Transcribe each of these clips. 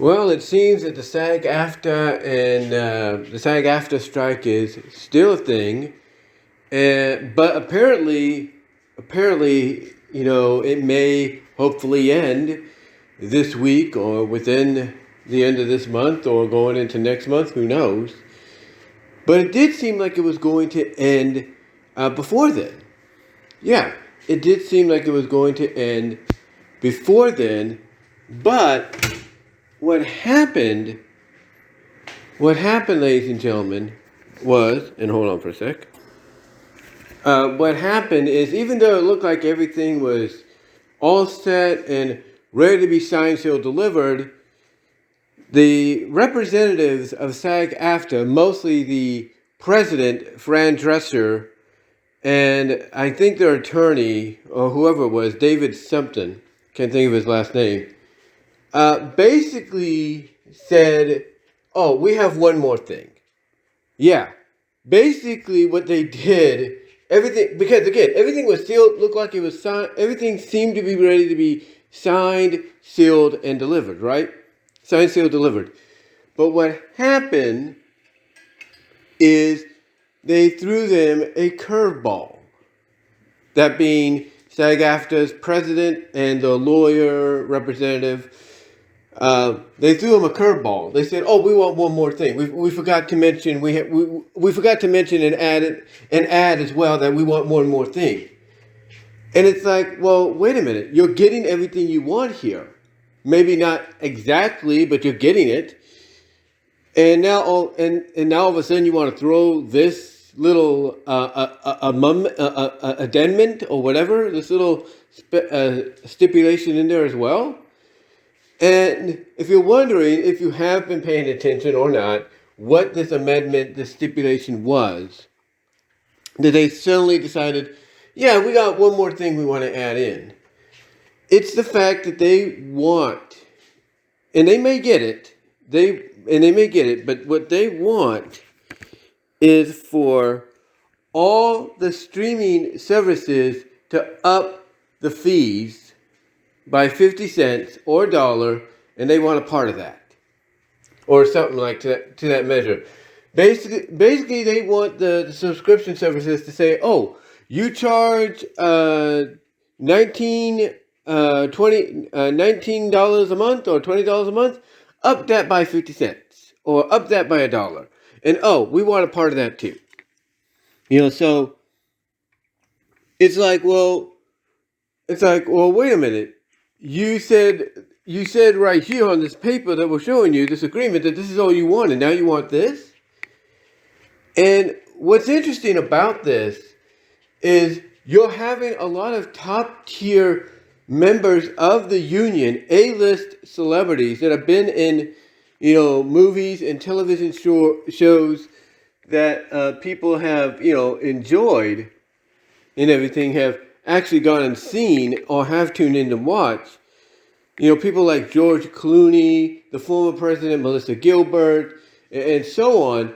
Well, it seems that the SAG-AFTRA and the SAG-AFTRA strike is still a thing, but apparently, it may hopefully end this week or within the end of this month or going into next month. Who knows? But it did seem like it was going to end before then. Yeah, it did seem like it was going to end before then, but what happened, ladies and gentlemen, was, and hold on for a sec. What happened is, even though it looked like everything was all set and ready to be signed, sealed, delivered, the representatives of SAG-AFTRA, mostly the president, Fran Drescher, and I think their attorney, or whoever it was, David something, can't think of his last name, basically said, oh, we have one more thing. Yeah, basically what they did, everything, because again, everything was sealed, looked like it was signed, everything seemed to be ready to be signed, sealed, and delivered, right? Signed, sealed, delivered. But what happened is they threw them a curveball. That being SAG-AFTRA's president and the lawyer representative. They threw him a curveball. They said, "Oh, we want one more thing. We forgot to mention we forgot to mention and add as well that we want one more thing." And it's like, well, wait a minute. You're getting everything you want here. Maybe not exactly, but you're getting it. And now, now all of a sudden, you want to throw this little addendum or whatever, this little stipulation in there as well. And if you're wondering, if you have been paying attention or not, what this amendment, this stipulation was, that they suddenly decided, yeah, we got one more thing we want to add in. It's the fact that they want, and they may get it, but what they want is for all the streaming services to up the fees by 50 cents or $1, and they want a part of that, or something like to that measure. Basically, they want the subscription services to say, "Oh, you charge $19 a month or $20 a month, up that by 50 cents or up that by $1, and oh, we want a part of that too." So it's like, well, wait a minute. You said right here on this paper that we're showing you, this agreement, that this is all you want, and now you want this? And what's interesting about this is you're having a lot of top-tier members of the union, A-list celebrities that have been in, movies and television shows that people have, enjoyed and everything, have actually gone and seen or have tuned in to watch. People like George Clooney, the former president, Melissa Gilbert, and so on.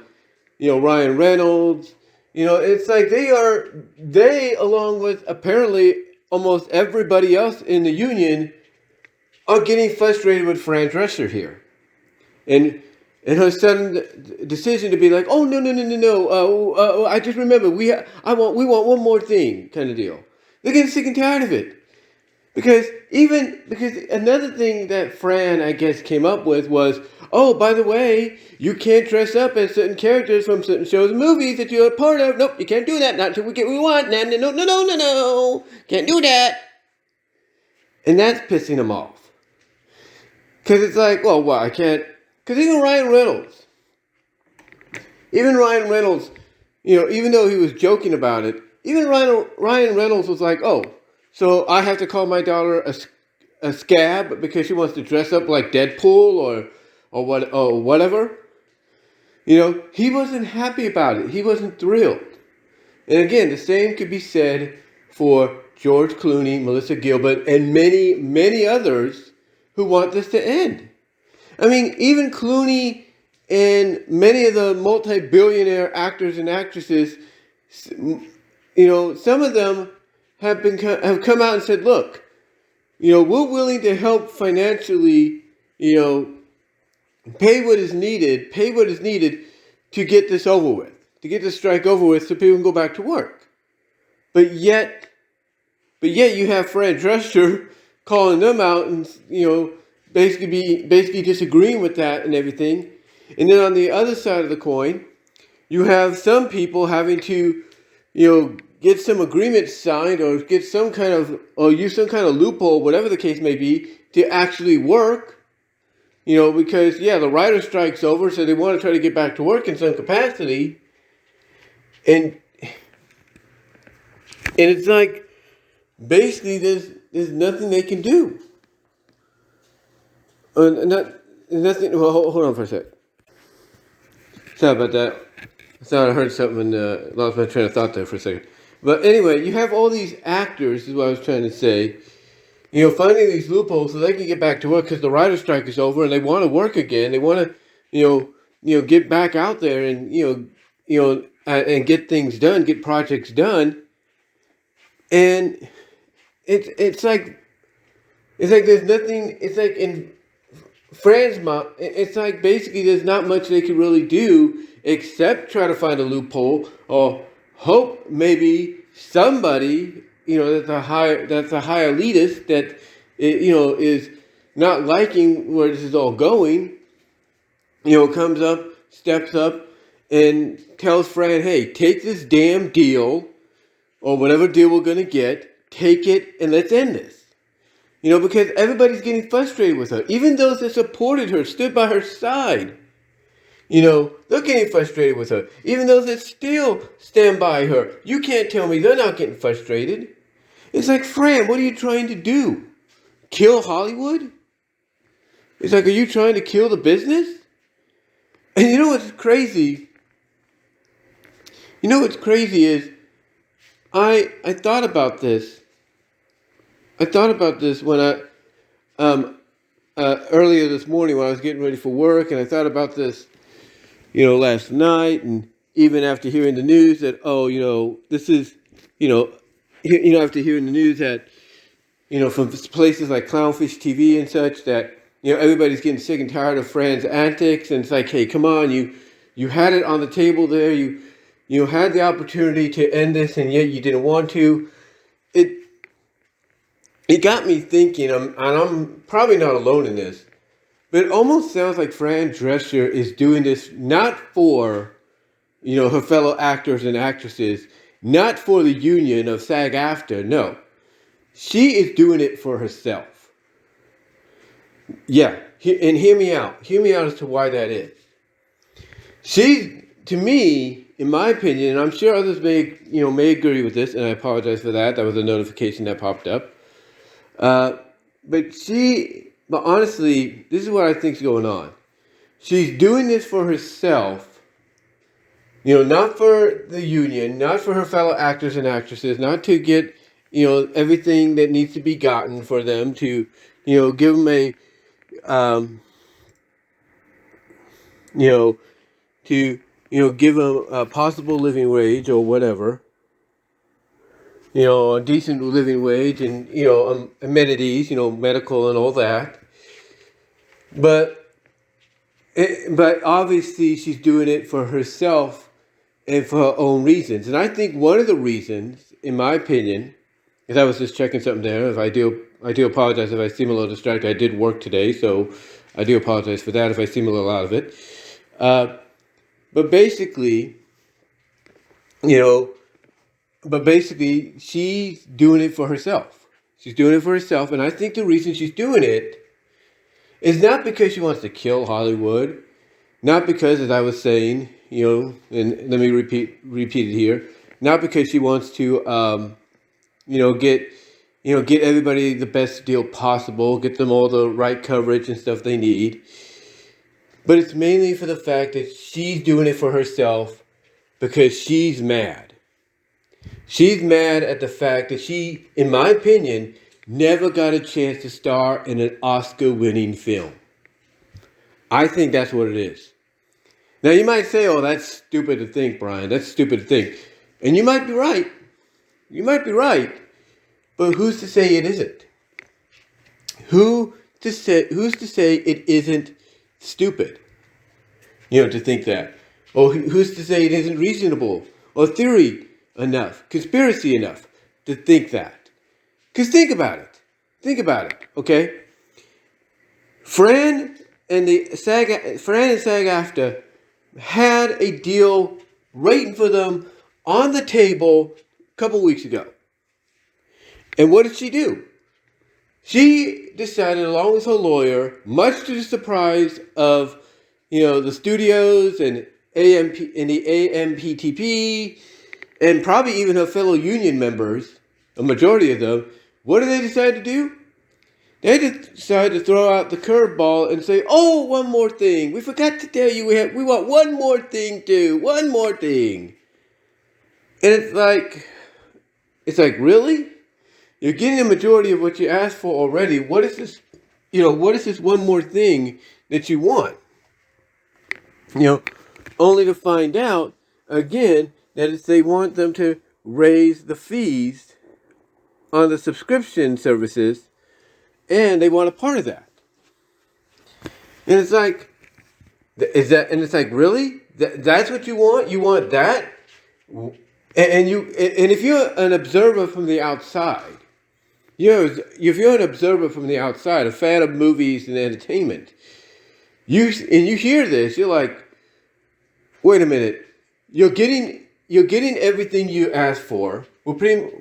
Ryan Reynolds. It's like they, along with apparently almost everybody else in the union, are getting frustrated with Fran Drescher here. And her sudden decision to be like, oh, no. I just remember, we want one more thing, kind of deal. They're getting sick and tired of it. Because another thing that Fran, I guess, came up with was, oh, by the way, you can't dress up as certain characters from certain shows and movies that you're a part of. Nope, you can't do that. Not until we get what we want. No. Can't do that. And that's pissing them off. Because it's like, well, I can't. Because even Ryan Reynolds, even though he was joking about it, even Ryan Reynolds was like, oh, so I have to call my daughter a scab because she wants to dress up like Deadpool or whatever. He wasn't happy about it. He wasn't thrilled. And again, the same could be said for George Clooney, Melissa Gilbert, and many, many others who want this to end. I mean, even Clooney and many of the multi-billionaire actors and actresses, some of them have come out and said, look, we're willing to help financially, pay what is needed to get this over with, to get this strike over with so people can go back to work. But yet you have Fran Drescher calling them out and, basically disagreeing with that and everything. And then on the other side of the coin, you have some people having to, get some agreement signed or get some kind of, or use some kind of loophole, whatever the case may be, to actually work. Because, the writer strike's over, so they want to try to get back to work in some capacity. And it's like, basically, there's nothing they can do. Nothing. Well, hold on for a sec. Sorry about that. I thought I heard something and lost my train of thought there for a second. But anyway, you have all these actors, is what I was trying to say, finding these loopholes so they can get back to work because the writer's strike is over and they want to work again. They want to, get back out there and, and get things done, get projects done. And it's like there's nothing. It's like in Fran's mom. It's like basically there's not much they can really do except try to find a loophole or hope maybe somebody that's a high elitist that is not liking where this is all going. Comes up, steps up, and tells Fran, "Hey, take this damn deal." Or whatever deal we're going to get, take it and let's end this. Because everybody's getting frustrated with her. Even those that supported her, stood by her side. They're getting frustrated with her. Even those that still stand by her. You can't tell me they're not getting frustrated. It's like, Fran, what are you trying to do? Kill Hollywood? It's like, are you trying to kill the business? And you know what's crazy? Is, I thought about this. I thought about this when earlier this morning when I was getting ready for work, and I thought about this, last night, and even after hearing the news that, this is, after hearing the news that, from places like Clownfish TV and such, that, everybody's getting sick and tired of Fran's antics, and it's like, hey, come on, you had it on the table there, you had the opportunity to end this, and yet you didn't want to. It got me thinking, and I'm probably not alone in this, but it almost sounds like Fran Drescher is doing this not for, her fellow actors and actresses, not for the union of SAG-AFTRA, no. She is doing it for herself. Yeah, and hear me out. Hear me out as to why that is. To me, in my opinion, and I'm sure others may agree with this, and I apologize for that. That was a notification that popped up. But honestly, this is what I think is going on. She's doing this for herself, not for the union, not for her fellow actors and actresses, not to get, everything that needs to be gotten for them to, give them a, to, give them a possible living wage or whatever, a decent living wage and, amenities, medical and all that. But obviously she's doing it for herself and for her own reasons. And I think one of the reasons, in my opinion, is I was just checking something there. If I do apologize if I seem a little distracted. I did work today, so I do apologize for that if I seem a little out of it. But basically, she's doing it for herself. She's doing it for herself, and I think the reason she's doing it is not because she wants to kill Hollywood, not because, as I was saying, and let me repeat it here, not because she wants to, get everybody the best deal possible, get them all the right coverage and stuff they need. But it's mainly for the fact that she's doing it for herself because she's mad. She's mad at the fact that she, in my opinion, never got a chance to star in an Oscar-winning film. I think that's what it is. Now, you might say, oh, that's stupid to think, Brian. That's stupid to think. And you might be right. You might be right. But who's to say it isn't? Who's to say it isn't stupid, to think that. Or who's to say it isn't reasonable or theory enough, conspiracy enough to think that? Because think about it. Think about it, okay? Fran and SAG-AFTRA had a deal waiting for them on the table a couple weeks ago. And what did she do? She decided, along with her lawyer, much to the surprise of, the studios and the AMPTP, and probably even her fellow union members, a majority of them, what did they decide to do? They decided to throw out the curveball and say, "Oh, one more thing. We forgot to tell you we want one more thing too. One more thing." And it's like, really? You're getting the majority of what you asked for already. What is this? What is this one more thing that you want? Only to find out again that it's they want them to raise the fees on the subscription services. And they want a part of that. And it's like, really? That's what you want? You want that? And if you're an observer from the outside, if you're an observer from the outside, a fan of movies and entertainment, you hear this, you're like, wait a minute, you're getting everything you asked for. From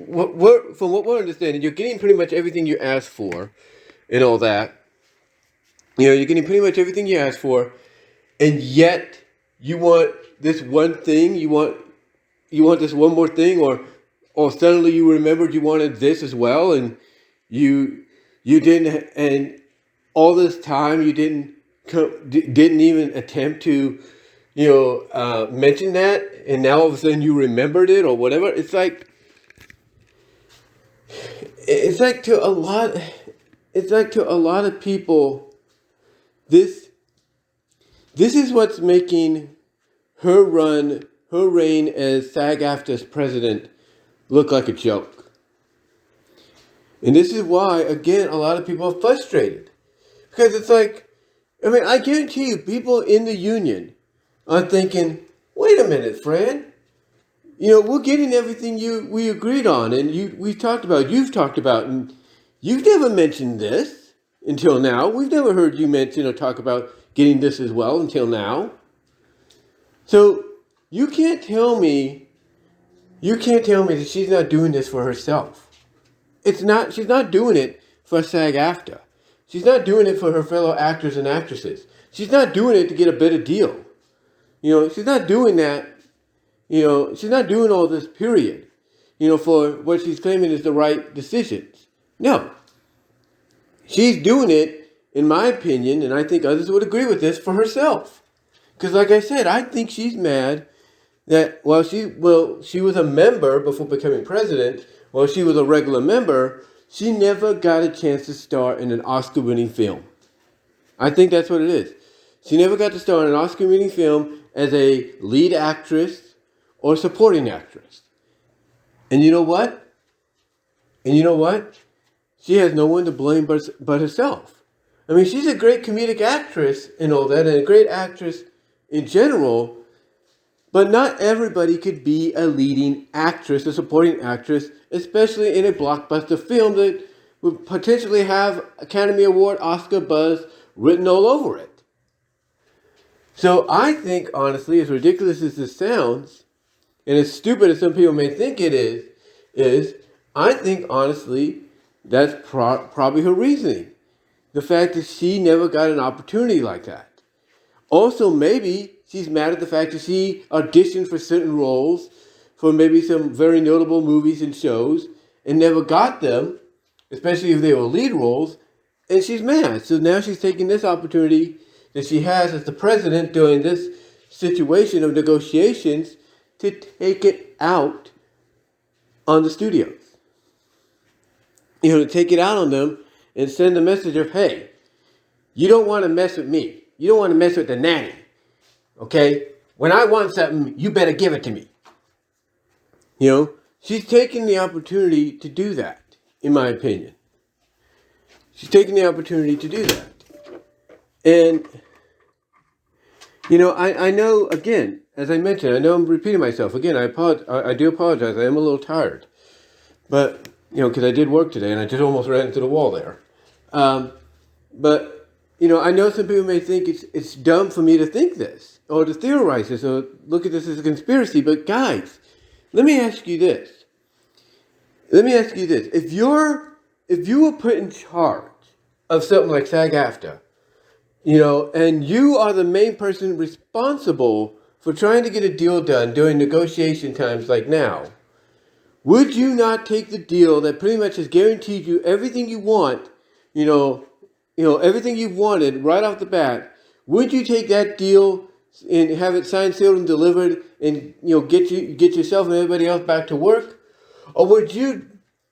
what we're understanding, you're getting pretty much everything you asked for. And all that, you're getting pretty much everything you asked for, and yet you want this one thing. You want this one more thing, or suddenly you remembered you wanted this as well, and you didn't. And all this time you didn't even attempt to, mention that, and now all of a sudden you remembered it or whatever. It's like to a lot. It's like to a lot of people, this is what's making her reign as SAG-AFTRA's president look like a joke. And this is why, again, a lot of people are frustrated. Because it's like, I guarantee you, people in the union are thinking, wait a minute, Fran. We're getting everything we agreed on and you've talked about, and you've never mentioned this until now. We've never heard you mention or talk about getting this as well until now. So you can't tell me that she's not doing this for herself. She's not doing it for SAG-AFTRA. She's not doing it for her fellow actors and actresses. She's not doing it to get a better deal. She's not doing that. She's not doing all this, period, for what she's claiming is the right decisions. No. She's doing it, in my opinion, and I think others would agree with this, for herself. Because like I said, I think she's mad that while she was a member before becoming president, while she was a regular member, she never got a chance to star in an Oscar-winning film. I think that's what it is. She never got to star in an Oscar-winning film as a lead actress or supporting actress. And you know what? She has no one to blame but herself. She's a great comedic actress and all that, and a great actress in general, but not everybody could be a leading actress, a supporting actress, especially in a blockbuster film that would potentially have Academy Award, Oscar buzz written all over it. So I think, honestly, as ridiculous as this sounds, and as stupid as some people may think it is I think, honestly, that's probably her reasoning. The fact that she never got an opportunity like that. Also, maybe she's mad at the fact that she auditioned for certain roles for maybe some very notable movies and shows and never got them, especially if they were lead roles, and she's mad. So now she's taking this opportunity that she has as the president during this situation of negotiations to take it out on the studios. To take it out on them and send a message of, hey, you don't want to mess with me. You don't want to mess with the nanny. Okay? When I want something, you better give it to me. She's taking the opportunity to do that, in my opinion. She's taking the opportunity to do that. And I know, again, as I mentioned, I know I'm repeating myself. Again, I do apologize. I am a little tired. But, because I did work today and I just almost ran into the wall there. Um, but, I know some people may think it's dumb for me to think this or to theorize this or look at this as a conspiracy. But, guys, let me ask you this. If you were put in charge of something like SAG-AFTRA, and you are the main person responsible for trying to get a deal done during negotiation times like now, would you not take the deal that pretty much has guaranteed you everything you want, everything you've wanted right off the bat? Would you take that deal and have it signed, sealed, and delivered, and get yourself and everybody else back to work, or would you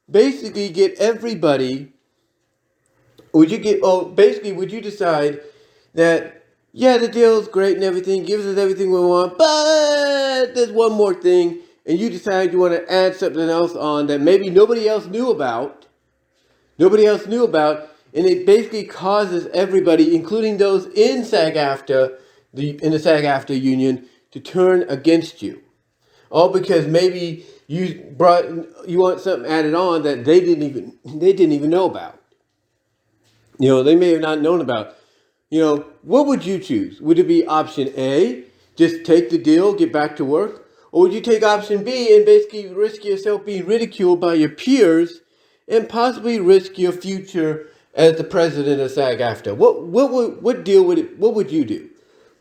basically get everybody? Would you decide that, yeah, the deal's great and everything, gives us everything we want, but there's one more thing, and you decide you want to add something else on that maybe nobody else knew about, and it basically causes everybody, including those in SAG-AFTRA, in the SAG-AFTRA union, to turn against you. All because maybe you want something added on that they didn't even know about. They may have not known about. What would you choose? Would it be option A, just take the deal, get back to work? Or would you take option B and basically risk yourself being ridiculed by your peers and possibly risk your future as the president of SAG-AFTRA? What would you do?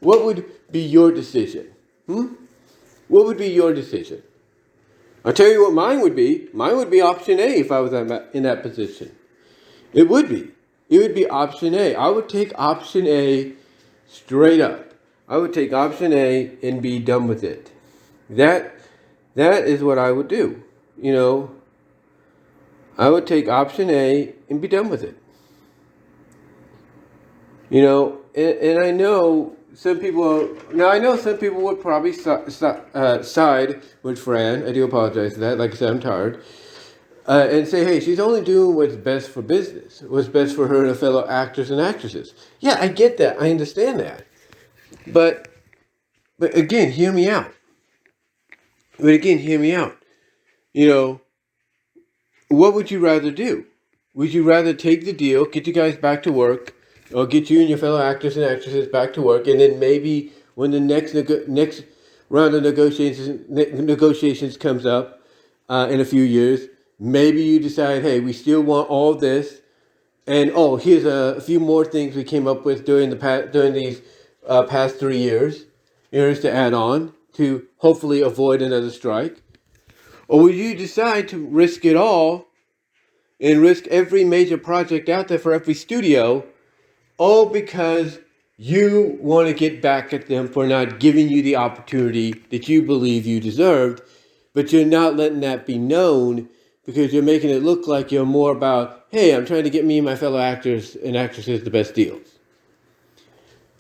What would be your decision? What would be your decision? I'll tell you what mine would be. Mine would be option A if I was in that position. It would be. It would be option A. I would take option A straight up. I would take option A and be done with it. That is what I would do. I would take option A and be done with it. And I know some people would probably side with Fran. I do apologize for that. Like I said, I'm tired. And say, hey, she's only doing what's best for business, what's best for her and her fellow actors and actresses. Yeah, I get that. I understand that. But again, hear me out. What would you rather do? Would you rather take the deal, get you guys back to work, or get you and your fellow actors and actresses back to work, and then maybe when the next round of negotiations comes up in a few years, maybe you decide, hey, we still want all this, and here's a few more things we came up with during these past 3 years, to add on to hopefully avoid another strike. Or will you decide to risk it all and risk every major project out there for every studio, all because you want to get back at them for not giving you the opportunity that you believe you deserved, but you're not letting that be known because you're making it look like you're more about, hey, I'm trying to get me and my fellow actors and actresses the best deals.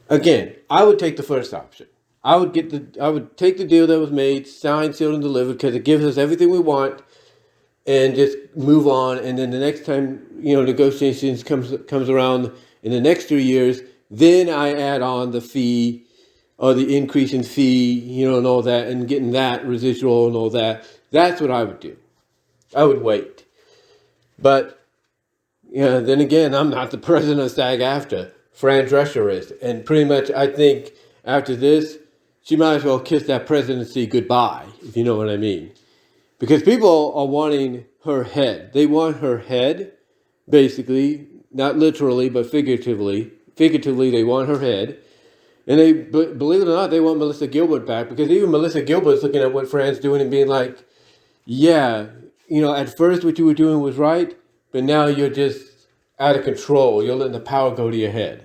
Again, I would take the first option. I would take the deal that was made, signed, sealed, and delivered, because it gives us everything we want, and just move on. And then the next time negotiations comes around in the next 3 years, then I add on the fee or the increase in fee, and all that, and getting that residual and all that. That's what I would do. I would wait. But then again, I'm not the president of SAG-AFTRA. Fran Drescher is. And pretty much I think after this, she might as well kiss that presidency goodbye, if you know what I mean. Because people are wanting her head. They want her head, basically, not literally, but figuratively. Figuratively, they want her head. And they, believe it or not, they want Melissa Gilbert back. Because even Melissa Gilbert's looking at what Fran's doing and being like, yeah, at first what you were doing was right, but now you're just out of control. You're letting the power go to your head.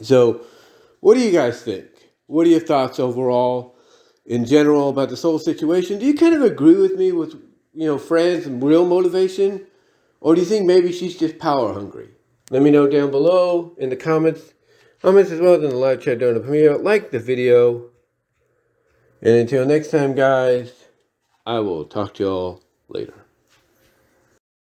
So, what do you guys think? What are your thoughts overall, in general, about this whole situation? Do you kind of agree with me with, Fran's real motivation? Or do you think maybe she's just power hungry? Let me know down below in the comments as well as in the live chat during the premiere. Like the video. And until next time, guys, I will talk to y'all later.